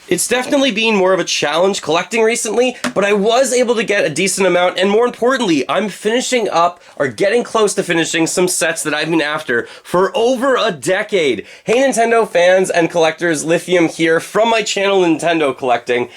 It's definitely been more of a challenge collecting recently, but I was able to get a decent amount, and more importantly, I'm finishing up, or getting close to finishing, some sets that I've been after for over a decade. Hey Nintendo fans and collectors, Lithium here from my channel Nintendo Collecting.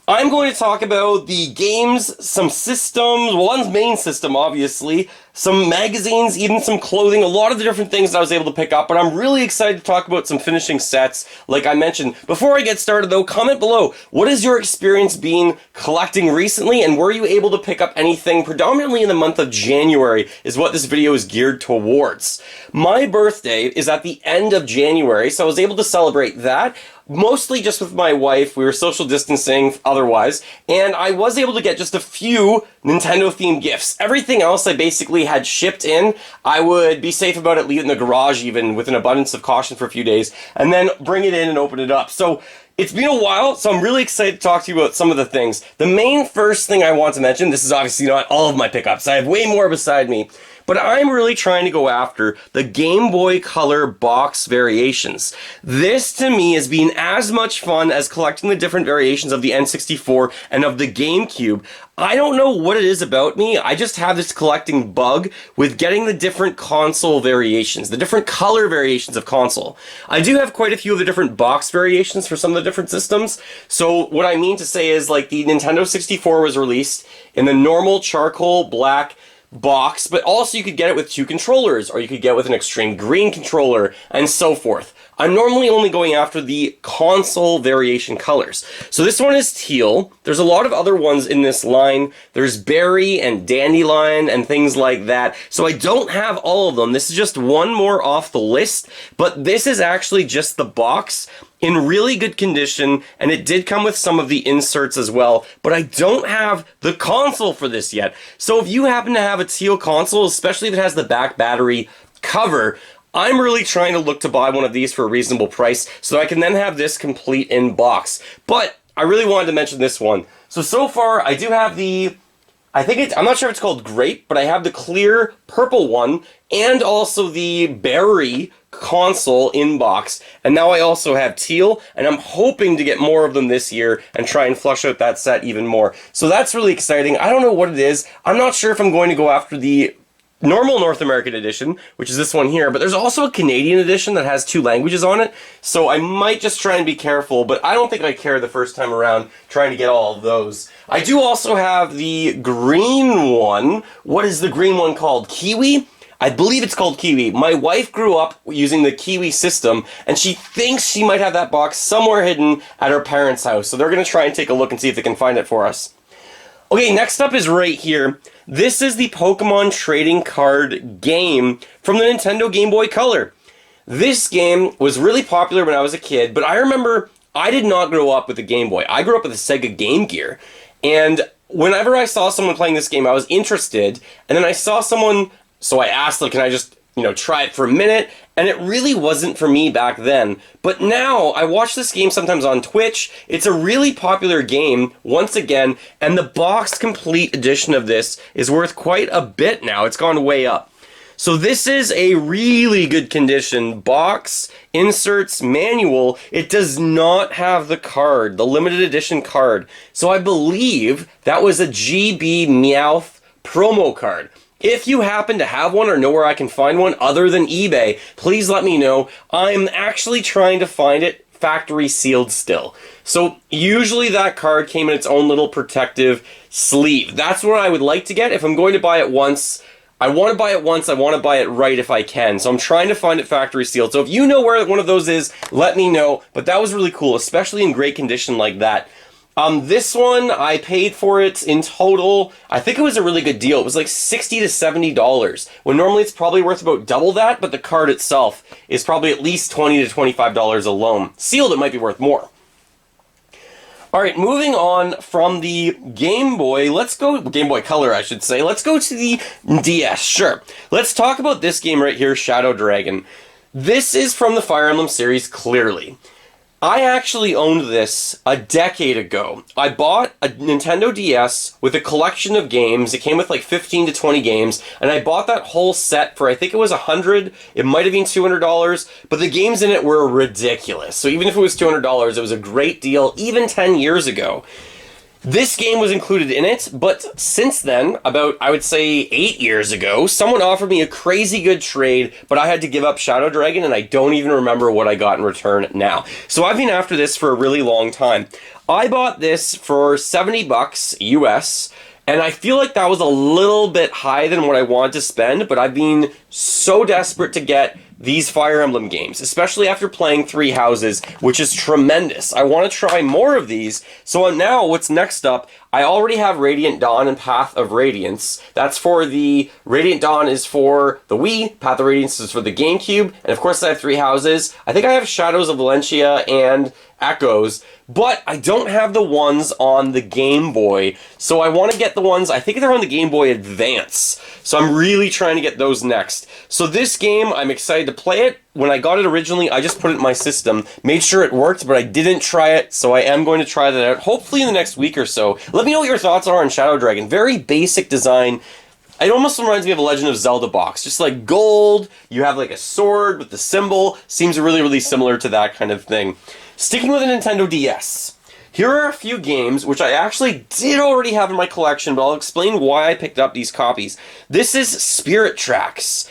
I'm going to talk about the games, some systems, one's main system obviously, some magazines, even some clothing, a lot of the different things that I was able to pick up, but I'm really excited to talk about some finishing sets, like I mentioned. Before I get started though, comment below, what has your experience been collecting recently, and were you able to pick up anything predominantly in the month of January, is what this video is geared towards. My birthday is at the end of January, so I was able to celebrate that. Mostly just with my wife, we were social distancing otherwise, and I was able to get just a few Nintendo-themed gifts. Everything else I basically had shipped in. I would be safe about it, leave it in the garage even, with an abundance of caution for a few days, and then bring it in and open it up. So it's been a while, so I'm really excited to talk to you about some of the things. The main first thing I want to mention, this is obviously not all of my pickups, I have way more beside me, but I'm really trying to go after the Game Boy Color box variations. This, to me, has been as much fun as collecting the different variations of the N64 and of the GameCube. I don't know what it is about me, I just have this collecting bug with getting the different console variations, the different color variations of console. I do have quite a few of the different box variations for some of the different systems, so what I mean to say is, like, the Nintendo 64 was released in the normal charcoal black box, but also you could get it with two controllers, or you could get it with an extreme green controller, and so forth. I'm normally only going after the console variation colors. So this one is teal. There's a lot of other ones in this line. There's berry and dandelion and things like that. So I don't have all of them. This is just one more off the list, but this is actually just the box in really good condition, and it did come with some of the inserts as well, but I don't have the console for this yet. So if you happen to have a teal console, especially if it has the back battery cover, I'm really trying to look to buy one of these for a reasonable price so I can then have this complete in box. But I really wanted to mention this one. So far I do have the, I'm not sure if it's called grape, but I have the clear purple one and also the berry console in box, and now I also have teal, and I'm hoping to get more of them this year and try and flush out that set even more. So that's really exciting. I don't know what it is. I'm not sure if I'm going to go after the normal North American edition, which is this one here, but there's also a Canadian edition that has 2 languages on it, so I might just try and be careful, but I don't think I care the first time around trying to get all of those. I do also have the green one. What is the green one called? Kiwi? I believe it's called Kiwi. My wife grew up using the Kiwi system, and she thinks she might have that box somewhere hidden at her parents' house, so they're going to try and take a look and see if they can find it for us. Okay, next up is right here. This is the Pokemon trading card game from the Nintendo Game Boy Color. This game was really popular when I was a kid, but I remember I did not grow up with the Game Boy. I grew up with the Sega Game Gear, and whenever I saw someone playing this game, I was interested, and then I saw someone, so I asked, like, can I just, try it for a minute? And it really wasn't for me back then. But now, I watch this game sometimes on Twitch. It's a really popular game, once again, and the boxed complete edition of this is worth quite a bit now. It's gone way up. So this is a really good condition box, inserts, manual. It does not have the card, the limited edition card. So I believe that was a GB Meowth promo card. If you happen to have one or know where I can find one other than eBay, please let me know. I'm actually trying to find it factory sealed still. So usually that card came in its own little protective sleeve. That's what I would like to get. If I'm going to buy it once, I want to buy it once, I want to buy it right if I can. So I'm trying to find it factory sealed. So if you know where one of those is, let me know. But that was really cool, especially in great condition like that. This one, I paid for it in total, I think it was a really good deal. It was like $60 to $70, when normally it's probably worth about double that, but the card itself is probably at least $20 to $25 alone. Sealed, it might be worth more. Alright, moving on from the Game Boy, Game Boy Color I should say, let's go to the DS, sure. Let's talk about this game right here, Shadow Dragon. This is from the Fire Emblem series, clearly. I actually owned this a decade ago. I bought a Nintendo DS with a collection of games. It came with like 15 to 20 games, and I bought that whole set for, I think it was $100, it might have been $200, but the games in it were ridiculous. So even if it was $200, it was a great deal, even 10 years ago. This game was included in it, but since then, about, I would say, 8 years ago, someone offered me a crazy good trade, but I had to give up Shadow Dragon, and I don't even remember what I got in return now. So I've been after this for a really long time. I bought this for $70 US, and I feel like that was a little bit high than what I wanted to spend, but I've been so desperate to get these Fire Emblem games, especially after playing Three Houses, which is tremendous. I want to try more of these, so now what's next up, I already have Radiant Dawn and Path of Radiance. That's for the, Radiant Dawn is for the Wii, Path of Radiance is for the GameCube, and of course I have Three Houses. I think I have Shadows of Valencia and Echoes, but I don't have the ones on the Game Boy, so I want to get the ones, I think they're on the Game Boy Advance, so I'm really trying to get those next. So this game, I'm excited to play it. When I got it originally, I just put it in my system, made sure it worked, but I didn't try it, so I am going to try that out, hopefully in the next week or so. Let me know what your thoughts are on Shadow Dragon. Very basic design. It almost reminds me of a Legend of Zelda box. Just like gold, you have like a sword with the symbol. Seems really, really similar to that kind of thing. Sticking with a Nintendo DS. Here are a few games which I actually did already have in my collection, but I'll explain why I picked up these copies. This is Spirit Tracks.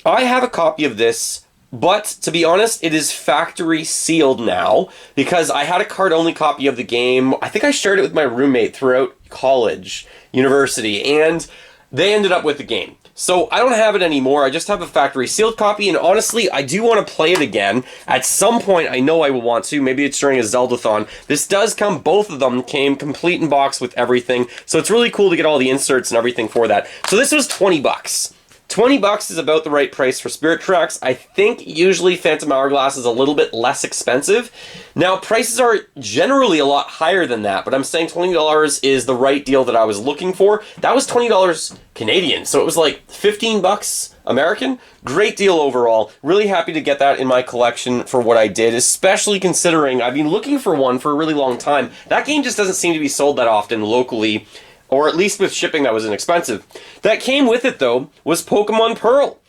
I have a copy of this, but to be honest, it is factory sealed now because I had a card-only copy of the game. I think I shared it with my roommate throughout college, university, and they ended up with the game. So I don't have it anymore, I just have a factory sealed copy, and honestly, I do want to play it again. At some point, I know I will want to, maybe it's during a Zeldathon. This does come, both of them came complete in box with everything, so it's really cool to get all the inserts and everything for that. So this was $20. $20 is about the right price for Spirit Tracks. I think usually Phantom Hourglass is a little bit less expensive. Now, prices are generally a lot higher than that, but I'm saying $20 is the right deal that I was looking for. That was $20 Canadian, so it was like $15 American. Great deal overall. Really happy to get that in my collection for what I did, especially considering I've been looking for one for a really long time. That game just doesn't seem to be sold that often locally, or at least with shipping that was inexpensive. That came with it, though, was Pokemon Pearl.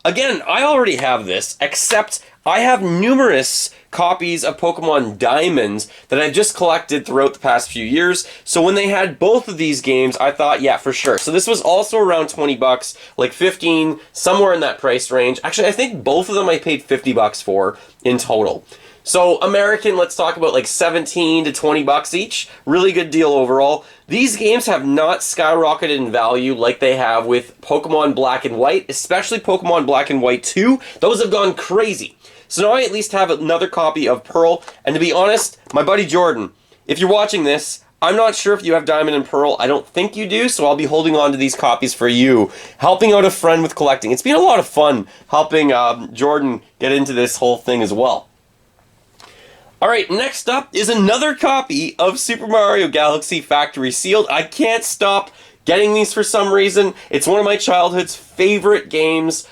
Again, I already have this, except I have numerous copies of Pokemon Diamonds that I've just collected throughout the past few years. So when they had both of these games, I thought, yeah, for sure. So this was also around $20, like 15, somewhere in that price range. Actually, I think both of them I paid $50 for in total. So American, let's talk about like 17 to $20 each. Really good deal overall. These games have not skyrocketed in value like they have with Pokemon Black and White, especially Pokemon Black and White 2. Those have gone crazy. So now I at least have another copy of Pearl, and to be honest, my buddy Jordan, if you're watching this, I'm not sure if you have Diamond and Pearl. I don't think you do, so I'll be holding on to these copies for you, helping out a friend with collecting. It's been a lot of fun helping Jordan get into this whole thing as well. Alright, next up is another copy of Super Mario Galaxy Factory Sealed. I can't stop getting these for some reason. It's one of my childhood's favorite games.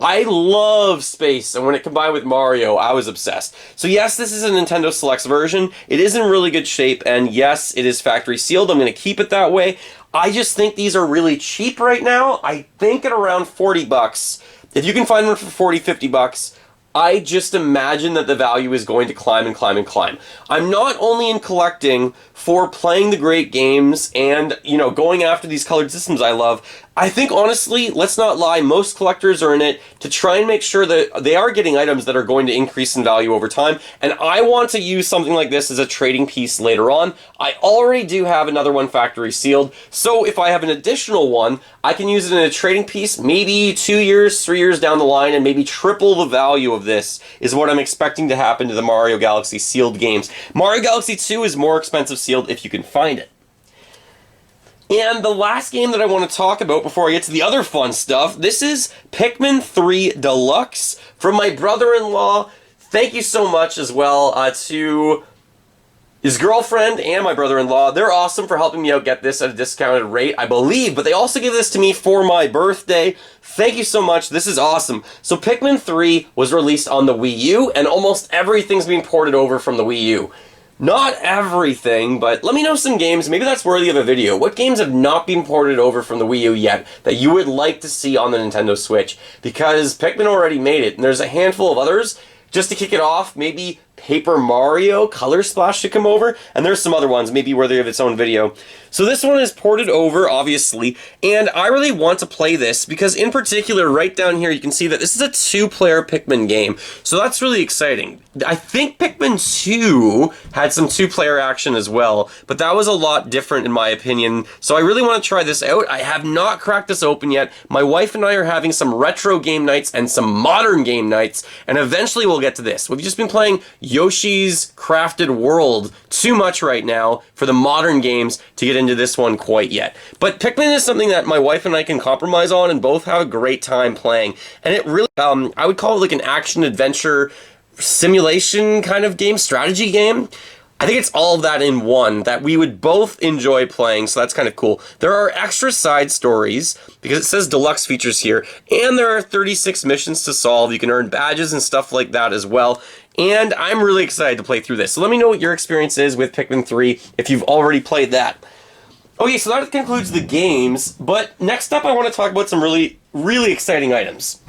I love space, and when it combined with Mario, I was obsessed. So yes, this is a Nintendo Selects version. It is in really good shape, and yes, it is factory sealed. I'm going to keep it that way. I just think these are really cheap right now. I think at around $40. If you can find one for $40, $50, I just imagine that the value is going to climb and climb and climb. I'm not only in collecting for playing the great games and, you know, going after these colored systems I love. I think, honestly, let's not lie, most collectors are in it to try and make sure that they are getting items that are going to increase in value over time, and I want to use something like this as a trading piece later on. I already do have another one factory sealed, so if I have an additional one, I can use it in a trading piece, maybe 2 years, 3 years down the line, and maybe triple the value of this is what I'm expecting to happen to the Mario Galaxy sealed games. Mario Galaxy 2 is more expensive sealed if you can find it. And the last game that I want to talk about before I get to the other fun stuff, this is Pikmin 3 Deluxe from my brother-in-law. Thank you so much as well to his girlfriend and my brother-in-law, they're awesome for helping me out get this at a discounted rate, I believe, but they also gave this to me for my birthday. Thank you so much. This is awesome. So Pikmin 3 was released on the Wii U, and almost everything's being ported over from the Wii U. Not everything, but let me know some games. Maybe that's worthy of a video. What games have not been ported over from the Wii U yet that you would like to see on the Nintendo Switch? Because Pikmin already made it, and there's a handful of others. Just to kick it off, maybe Paper Mario Color Splash should come over, and there's some other ones, maybe worthy of its own video. So this one is ported over, obviously, and I really want to play this because in particular, right down here, you can see that this is a 2-player Pikmin game, so that's really exciting. I think Pikmin 2 had some 2-player action as well, but that was a lot different in my opinion, so I really want to try this out. I have not cracked this open yet. My wife and I are having some retro game nights and some modern game nights, and eventually we'll get to this. We've just been playing Yoshi's Crafted World too much right now for the modern games to get into this one quite yet. But Pikmin is something that my wife and I can compromise on and both have a great time playing. And it really, I would call it like an action-adventure simulation kind of game, strategy game. I think it's all of that in one that we would both enjoy playing, so that's kind of cool. There are extra side stories, because it says Deluxe features here, and there are 36 missions to solve. You can earn badges and stuff like that as well, and I'm really excited to play through this. So let me know what your experience is with Pikmin 3 if you've already played that. Okay, so that concludes the games, but next up I want to talk about some really, really exciting items.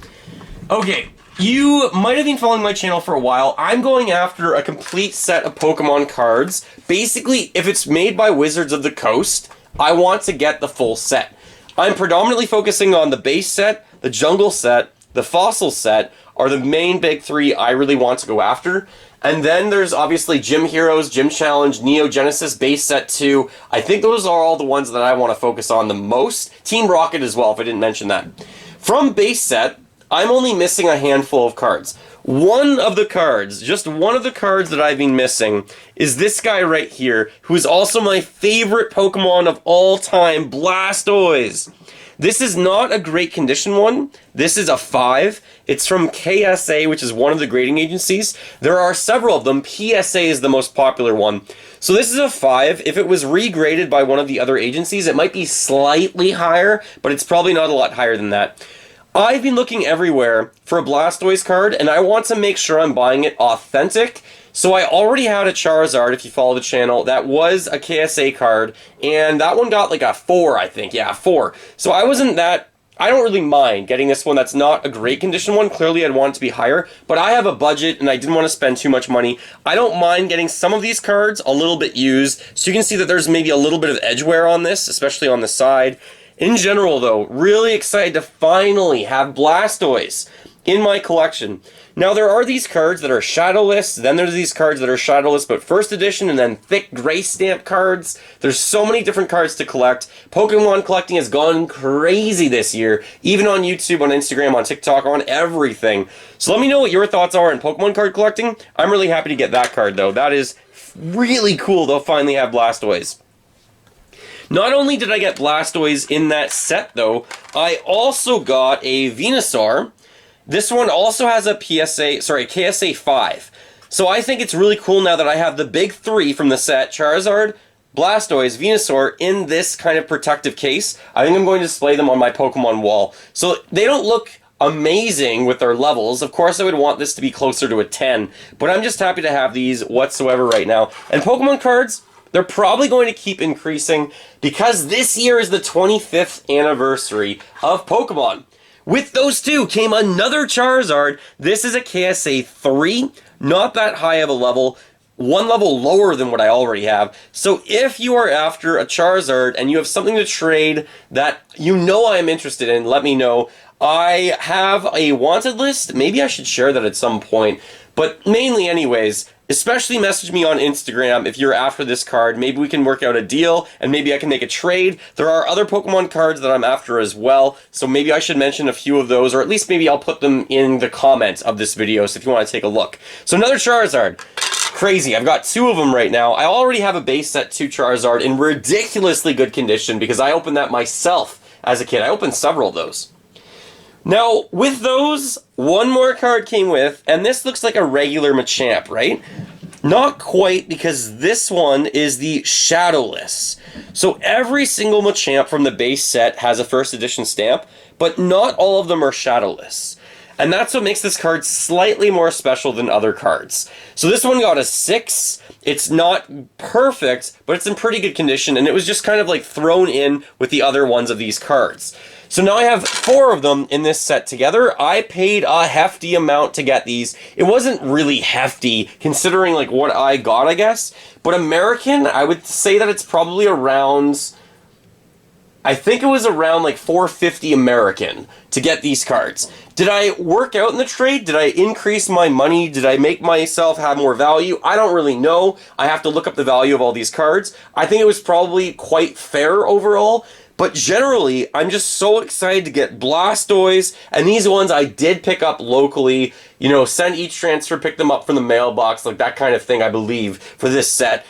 Okay. You might have been following my channel for a while. I'm going after a complete set of Pokemon cards. Basically, if it's made by Wizards of the Coast, I want to get the full set. I'm predominantly focusing on the base set, the jungle set, the fossil set, are the main big three I really want to go after. And then there's obviously Gym Heroes, Gym Challenge, Neo Genesis, base set 2. I think those are all the ones that I want to focus on the most. Team Rocket as well, if I didn't mention that. From base set, I'm only missing a handful of cards. One of the cards, just one of the cards that I've been missing is this guy right here, who is also my favorite Pokemon of all time, Blastoise. This is not a great condition one. This is a 5. It's from KSA, which is one of the grading agencies. There are several of them. PSA is the most popular one. So this is a 5. If it was regraded by one of the other agencies, it might be slightly higher, but it's probably not a lot higher than that. I've been looking everywhere for a Blastoise card, and I want to make sure I'm buying it authentic. So I already had a Charizard, if you follow the channel, that was a KSA card, and that one got like a 4, I think. Yeah, 4. So I don't really mind getting this one that's not a great condition one. Clearly I'd want it to be higher, but I have a budget and I didn't want to spend too much money. I don't mind getting some of these cards a little bit used, so you can see that there's maybe a little bit of edge wear on this, especially on the side. In general, though, really excited to finally have Blastoise in my collection. Now, there are these cards that are shadowless, then there's these cards that are shadowless but first edition, and then thick gray stamp cards. There's so many different cards to collect. Pokemon collecting has gone crazy this year, even on YouTube, on Instagram, on TikTok, on everything. So let me know what your thoughts are on Pokemon card collecting. I'm really happy to get that card, though. That is really cool to finally have Blastoise. Not only did I get Blastoise in that set, though, I also got a Venusaur. This one also has a KSA 5. So I think it's really cool now that I have the big three from the set, Charizard, Blastoise, Venusaur, in this kind of protective case. I think I'm going to display them on my Pokemon wall. So they don't look amazing with their levels. Of course, I would want this to be closer to a 10, but I'm just happy to have these whatsoever right now. And Pokemon cards, they're probably going to keep increasing because this year is the 25th anniversary of Pokemon. With those two came another Charizard. This is a KSA 3, not that high of a level, one level lower than what I already have. So if you are after a Charizard and you have something to trade that you know I'm interested in, let me know. I have a wanted list. Maybe I should share that at some point. But mainly anyways, especially message me on Instagram if you're after this card. Maybe we can work out a deal, and maybe I can make a trade. There are other Pokemon cards that I'm after as well, so maybe I should mention a few of those, or at least maybe I'll put them in the comments of this video, so if you want to take a look. So another Charizard. Crazy. I've got two of them right now. I already have a base set 2 Charizard in ridiculously good condition because I opened that myself as a kid. I opened several of those. Now, with those, one more card came with, and this looks like a regular Machamp, right? Not quite, because this one is the Shadowless. So every single Machamp from the base set has a first edition stamp, but not all of them are Shadowless. And that's what makes this card slightly more special than other cards. So this one got a 6. It's not perfect, but it's in pretty good condition, and it was just kind of like thrown in with the other ones of these cards. So now I have 4 of them in this set together. I paid a hefty amount to get these. It wasn't really hefty, considering like what I got, I guess. But American, I would say that it's probably around... I think it was around like $4.50 American to get these cards. Did I work out in the trade? Did I increase my money? Did I make myself have more value? I don't really know. I have to look up the value of all these cards. I think it was probably quite fair overall. But generally, I'm just so excited to get Blastoise, and these ones I did pick up locally. You know, send each transfer, pick them up from the mailbox, like that kind of thing, I believe, for this set.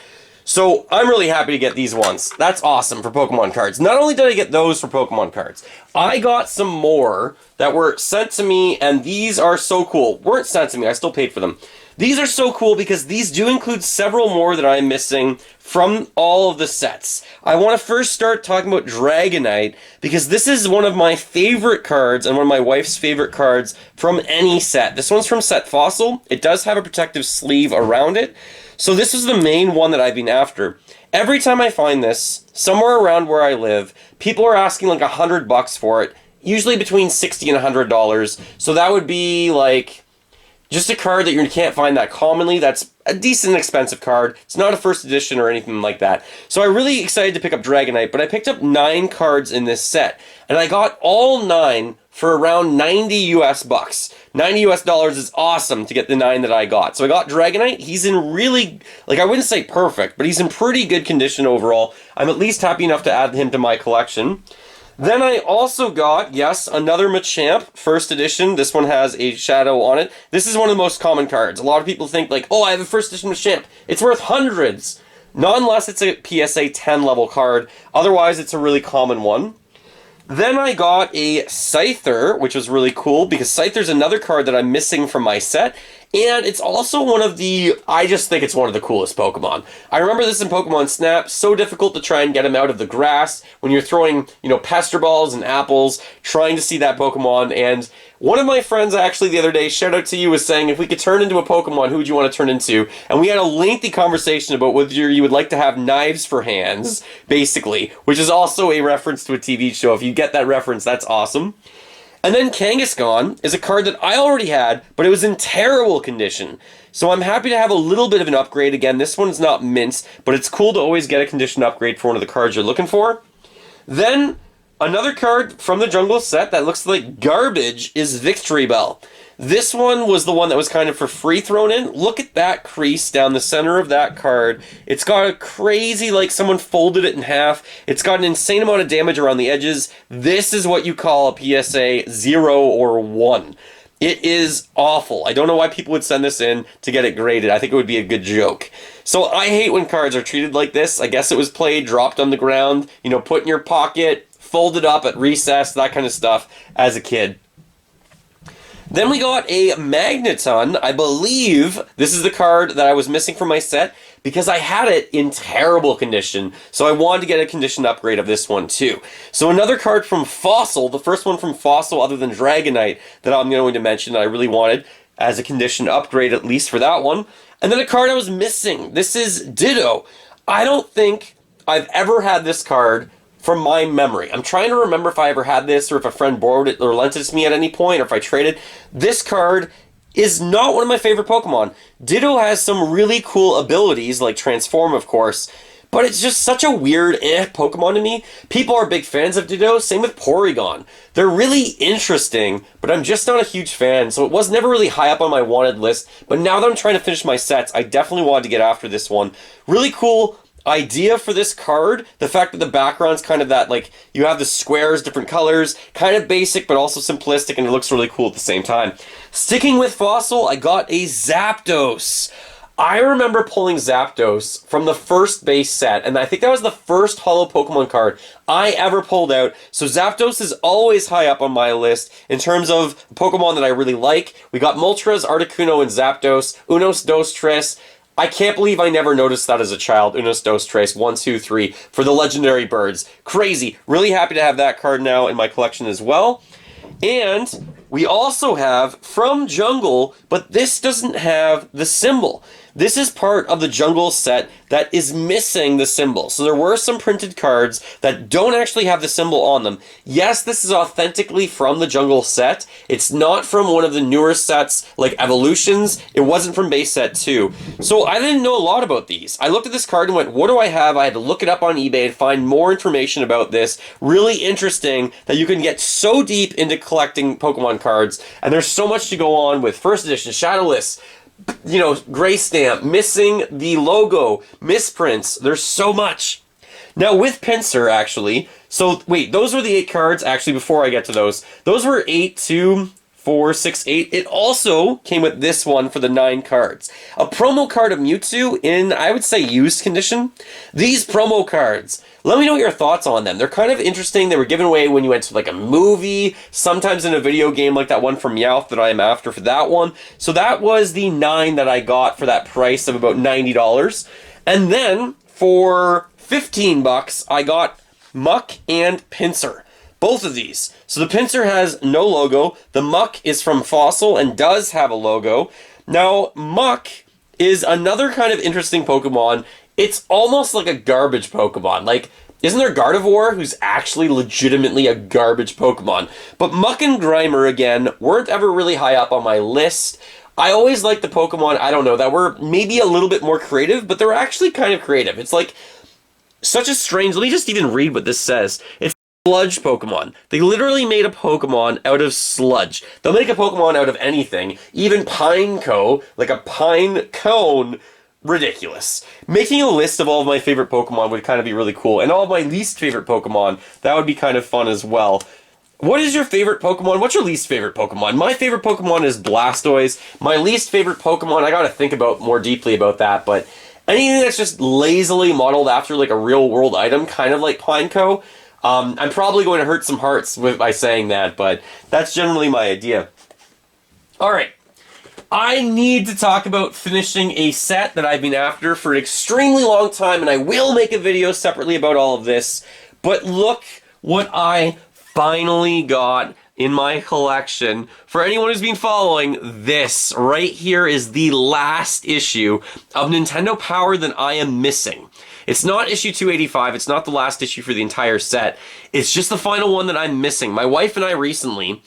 So I'm really happy to get these ones. That's awesome for Pokemon cards. Not only did I get those for Pokemon cards, I got some more that were sent to me, and these are so cool. Weren't sent to me, I still paid for them. These are so cool because these do include several more that I'm missing from all of the sets. I want to first start talking about Dragonite, because this is one of my favorite cards and one of my wife's favorite cards from any set. This one's from set Fossil. It does have a protective sleeve around it. So this is the main one that I've been after. Every time I find this, somewhere around where I live, people are asking like $100 for it, usually between $60 and $100. So that would be like just a card that you can't find that commonly. That's a decent expensive card. It's not a first edition or anything like that. So I'm really excited to pick up Dragonite, but I picked up 9 cards in this set, and I got all 9 for around 90 US bucks. 90 US dollars is awesome to get the 9 that I got. So I got Dragonite. He's in really, like, I wouldn't say perfect, but he's in pretty good condition overall. I'm at least happy enough to add him to my collection. Then I also got, yes, another Machamp, first edition. This one has a shadow on it. This is one of the most common cards. A lot of people think, like, oh, I have a first edition Machamp. It's worth hundreds. Not unless it's a PSA 10 level card. Otherwise, it's a really common one. Then I got a Scyther, which was really cool, because Scyther's another card that I'm missing from my set, and it's also one of the, I just think it's one of the coolest Pokemon. I remember this in Pokemon Snap, so difficult to try and get him out of the grass when you're throwing, you know, Pester Balls and apples, trying to see that Pokemon, and one of my friends actually the other day, shout out to you, was saying, if we could turn into a Pokemon, who would you want to turn into? And we had a lengthy conversation about whether you would like to have knives for hands, basically, which is also a reference to a TV show. If you get that reference, that's awesome. And then Kangaskhan is a card that I already had, but it was in terrible condition. So I'm happy to have a little bit of an upgrade. Again, this one's not mints, but it's cool to always get a condition upgrade for one of the cards you're looking for. Then another card from the Jungle set that looks like garbage is Victory Bell. This one was the one that was kind of for free thrown in. Look at that crease down the center of that card. It's got a crazy, like someone folded it in half. It's got an insane amount of damage around the edges. This is what you call a PSA 0 or 1. It is awful. I don't know why people would send this in to get it graded. I think it would be a good joke. So I hate when cards are treated like this. I guess it was played, dropped on the ground, you know, put in your pocket, folded up at recess, that kind of stuff as a kid. Then we got a Magneton. I believe this is the card that I was missing from my set because I had it in terrible condition. So I wanted to get a condition upgrade of this one too. So another card from Fossil, the first one from Fossil other than Dragonite that I'm going to mention that I really wanted as a condition upgrade, at least for that one. And then a card I was missing. This is Ditto. I don't think I've ever had this card from my memory. I'm trying to remember if I ever had this or if a friend borrowed it or lent it to me at any point or if I traded. This card is not one of my favorite Pokemon. Ditto has some really cool abilities, like Transform, of course, but it's just such a weird Pokemon to me. People are big fans of Ditto, same with Porygon. They're really interesting, but I'm just not a huge fan, so it was never really high up on my wanted list, but now that I'm trying to finish my sets, I definitely wanted to get after this one. Really cool idea for this card, the fact that the background's kind of that, like, you have the squares, different colors, kind of basic but also simplistic, and it looks really cool at the same time. Sticking with Fossil, I got a Zapdos. I remember pulling Zapdos from the first base set, and I think that was the first holo Pokemon card I ever pulled out, so Zapdos is always high up on my list in terms of Pokemon that I really like. We got Moltres, Articuno, and Zapdos, Unos, Dos, Tres. I can't believe I never noticed that as a child. Unos, dos, tres, 1, 2, 3 for the legendary birds. Crazy. Really happy to have that card now in my collection as well. And we also have from Jungle, but this doesn't have the symbol. This is part of the Jungle set that is missing the symbol. So there were some printed cards that don't actually have the symbol on them. Yes, this is authentically from the Jungle set. It's not from one of the newer sets like Evolutions. It wasn't from base set 2. So I didn't know a lot about these. I looked at this card and went, what do I have? I had to look it up on eBay and find more information about this. Really interesting that you can get so deep into collecting Pokemon cards. And there's so much to go on with first edition, Shadowless, you know, gray stamp, missing the logo, misprints. There's so much. Now with Pinsir, actually, so wait, those were the 8 cards. Actually, before I get to those were 8, 2, 4, 6, 8. It also came with this one for the 9 cards. A promo card of Mewtwo in, I would say, used condition. These promo cards, let me know your thoughts on them. They're kind of interesting. They were given away when you went to like a movie, sometimes in a video game like that one from Meowth that I am after for that one. So that was the 9 that I got for that price of about $90. And then for 15 bucks, I got Muck and Pinsir. Both of these. So the Pinsir has no logo. The Muck is from Fossil and does have a logo. Now, Muck is another kind of interesting Pokemon. It's almost like a garbage Pokemon. Like, isn't there Gardevoir, who's actually legitimately a garbage Pokemon? But Muck and Grimer, again, weren't ever really high up on my list. I always liked the Pokemon, I don't know, that were maybe a little bit more creative, but they're actually kind of creative. It's like, such a strange, let me just even read what this says. It's sludge Pokemon. They literally made a Pokemon out of sludge. They'll make a Pokemon out of anything, even Pineco, like a pine cone. Ridiculous. Making a list of all of my favorite Pokemon would kind of be really cool, and all of my least favorite Pokemon, that would be kind of fun as well. What is your favorite Pokemon? What's your least favorite Pokemon? My favorite Pokemon is Blastoise. My least favorite Pokemon, I gotta think about more deeply about that, but anything that's just lazily modeled after like a real world item, kind of like Pineco. I'm probably going to hurt some hearts by saying that, but that's generally my idea. Alright. I need to talk about finishing a set that I've been after for an extremely long time, and I will make a video separately about all of this, but look what I finally got in my collection. For anyone who's been following, this right here is the last issue of Nintendo Power that I am missing. It's not issue 285, it's not the last issue for the entire set, it's just the final one that I'm missing. My wife and I recently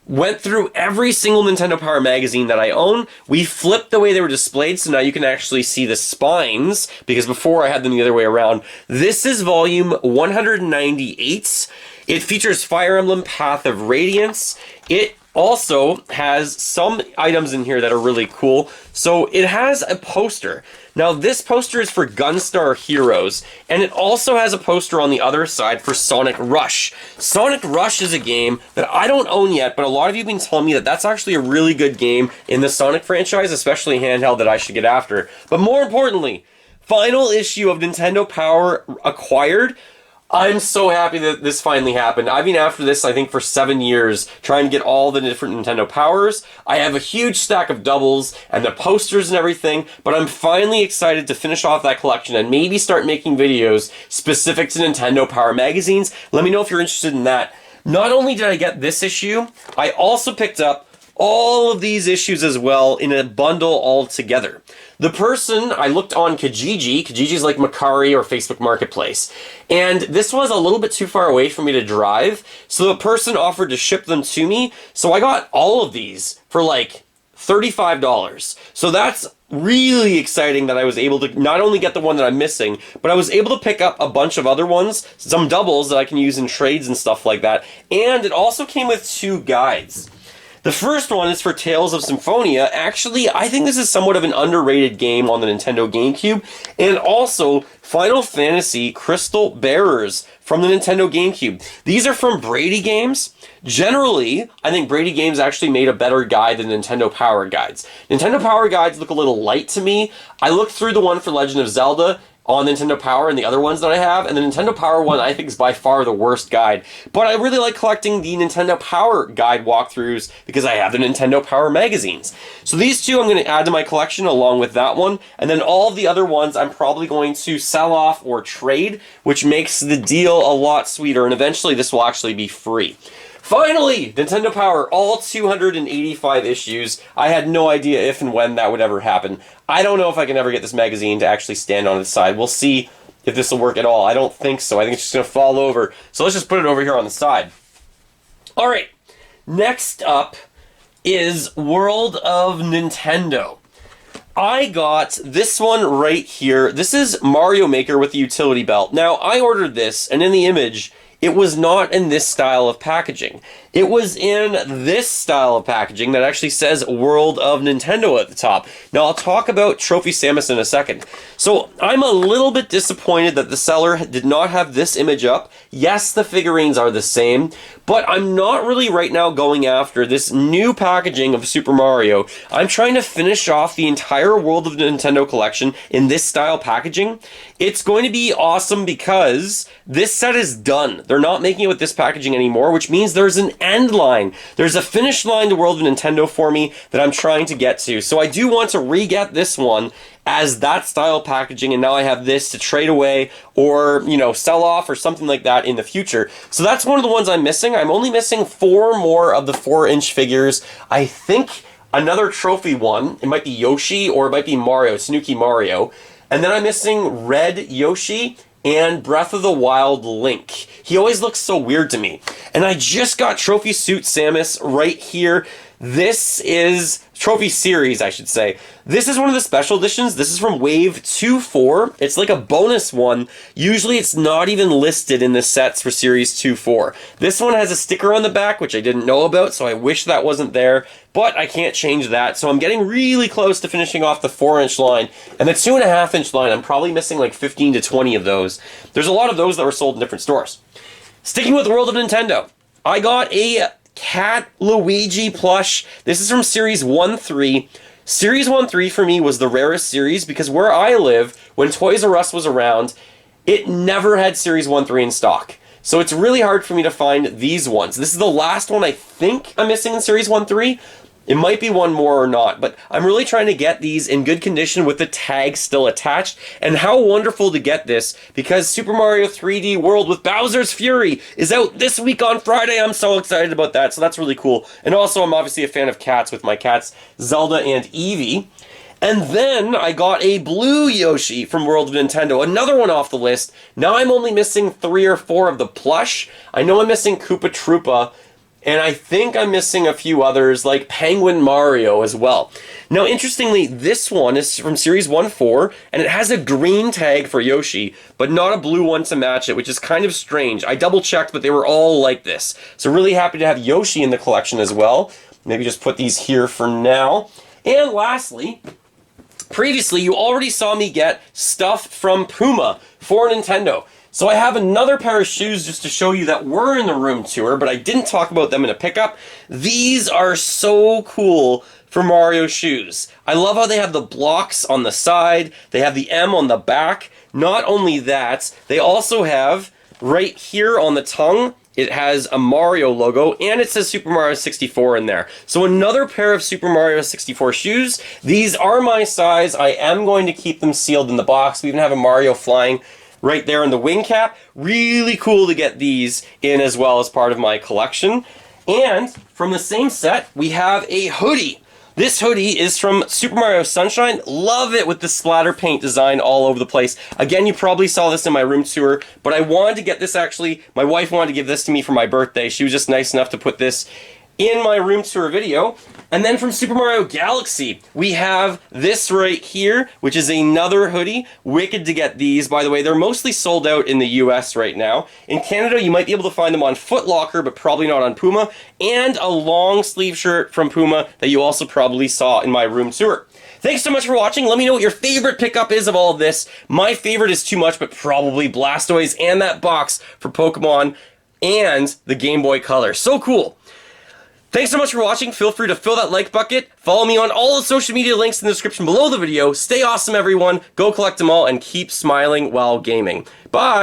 went through every single Nintendo Power magazine that I own. We flipped the way they were displayed, so now you can actually see the spines, because before I had them the other way around. This is volume 198. It features Fire Emblem Path of Radiance. It also has some items in here that are really cool. So it has a poster. Now this poster is for Gunstar Heroes, and it also has a poster on the other side for Sonic Rush. Sonic Rush is a game that I don't own yet, but a lot of you have been telling me that that's actually a really good game in the Sonic franchise, especially handheld, that I should get after. But more importantly, final issue of Nintendo Power acquired. I'm so happy that this finally happened. I've been after this, I think, for 7 years, trying to get all the different Nintendo Powers. I have a huge stack of doubles and the posters and everything, but I'm finally excited to finish off that collection and maybe start making videos specific to Nintendo Power magazines. Let me know if you're interested in that. Not only did I get this issue, I also picked up all of these issues as well in a bundle all together. The person, I looked on Kijiji. Kijiji's like Mercari or Facebook Marketplace. And this was a little bit too far away for me to drive, so the person offered to ship them to me. So I got all of these for like $35. So that's really exciting that I was able to not only get the one that I'm missing, but I was able to pick up a bunch of other ones, some doubles that I can use in trades and stuff like that. And it also came with 2 guides. The first one is for Tales of Symphonia. Actually, I think this is somewhat of an underrated game on the Nintendo GameCube. And also, Final Fantasy Crystal Bearers from the Nintendo GameCube. These are from Brady Games. Generally, I think Brady Games actually made a better guide than Nintendo Power guides. Nintendo Power guides look a little light to me. I looked through the one for Legend of Zelda. on Nintendo Power and the other ones that I have, and the Nintendo Power one I think is by far the worst guide. But I really like collecting the Nintendo Power guide walkthroughs because I have the Nintendo Power magazines. So these two I'm going to add to my collection along with that one, and then all of the other ones I'm probably going to sell off or trade, which makes the deal a lot sweeter, and eventually this will actually be free. Finally, Nintendo Power, all 285 issues. I had no idea if and when that would ever happen. I don't know if I can ever get this magazine to actually stand on its side. We'll see if this will work at all. I don't think so. I think it's just going to fall over. So let's just put it over here on the side. Alright, next up is World of Nintendo. I got this one right here. This is Mario Maker with the utility belt. Now, I ordered this, and in the image, it was not in this style of packaging. It was in this style of packaging that actually says World of Nintendo at the top. Now, I'll talk about Trophy Samus in a second. So, I'm a little bit disappointed that the seller did not have this image up. Yes, the figurines are the same, but I'm not really right now going after this new packaging of Super Mario. I'm trying to finish off the entire World of Nintendo collection in this style packaging. It's going to be awesome because this set is done. They're not making it with this packaging anymore, which means there's an end line. There's a finish line to World of Nintendo for me that I'm trying to get to. So I do want to re-get this one as that style packaging, and now I have this to trade away or, you know, sell off or something like that in the future. So that's one of the ones I'm missing. I'm only missing 4 more of the 4-inch figures. I think another trophy one, it might be Yoshi or it might be Mario, Tanuki Mario. And then I'm missing Red Yoshi and Breath of the Wild Link. He always looks so weird to me. And I just got Trophy Suit Samus right here. This is Trophy Series, I should say. This is one of the special editions. This is from Wave 2-4. It's like a bonus one. Usually it's not even listed in the sets for Series 2-4. This one has a sticker on the back, which I didn't know about, so I wish that wasn't there. But I can't change that, so I'm getting really close to finishing off the 4-inch line. And the 2.5-inch line, I'm probably missing like 15 to 20 of those. There's a lot of those that were sold in different stores. Sticking with World of Nintendo, I got a Cat Luigi plush. This is from Series 1-3. Series 1-3 for me was the rarest series because where I live, when Toys R Us was around, it never had Series 1-3 in stock. So it's really hard for me to find these ones. This is the last one I think I'm missing in Series 1-3. It might be one more or not, but I'm really trying to get these in good condition with the tag still attached. And how wonderful to get this, because Super Mario 3D World with Bowser's Fury is out this week on Friday. I'm so excited about that, so that's really cool. And also, I'm obviously a fan of cats with my cats, Zelda and Eevee. And then I got a blue Yoshi from World of Nintendo, another one off the list. Now I'm only missing 3 or 4 of the plush. I know I'm missing Koopa Troopa, and I think I'm missing a few others, like Penguin Mario as well. Now, interestingly, this one is from Series 1-4, and it has a green tag for Yoshi, but not a blue one to match it, which is kind of strange. I double-checked, but they were all like this. So really happy to have Yoshi in the collection as well. Maybe just put these here for now. And lastly, previously, you already saw me get stuff from Puma for Nintendo. So I have another pair of shoes just to show you that were in the room tour, but I didn't talk about them in a pickup. These are so cool for Mario shoes. I love how they have the blocks on the side. They have the M on the back. Not only that, they also have right here on the tongue, it has a Mario logo, and it says Super Mario 64 in there. So another pair of Super Mario 64 shoes. These are my size. I am going to keep them sealed in the box. We even have a Mario flying right there in the wing cap. Really cool to get these in as well as part of my collection. And from the same set, we have a hoodie. This hoodie is from Super Mario Sunshine. Love it with the splatter paint design all over the place. Again, you probably saw this in my room tour, but I wanted to get this actually. My wife wanted to give this to me for my birthday. She was just nice enough to put this in my room tour video. And then from Super Mario Galaxy, we have this right here, which is another hoodie. Wicked to get these, by the way. They're mostly sold out in the US right now. In Canada, you might be able to find them on Foot Locker, but probably not on Puma. And a long sleeve shirt from Puma that you also probably saw in my room tour. Thanks so much for watching. Let me know what your favorite pickup is of all of this. My favorite is too much, but probably Blastoise and that box for Pokemon and the Game Boy Color. So cool. Thanks so much for watching. Feel free to fill that like bucket. Follow me on all the social media links in the description below the video. Stay awesome, everyone. Go collect them all and keep smiling while gaming. Bye!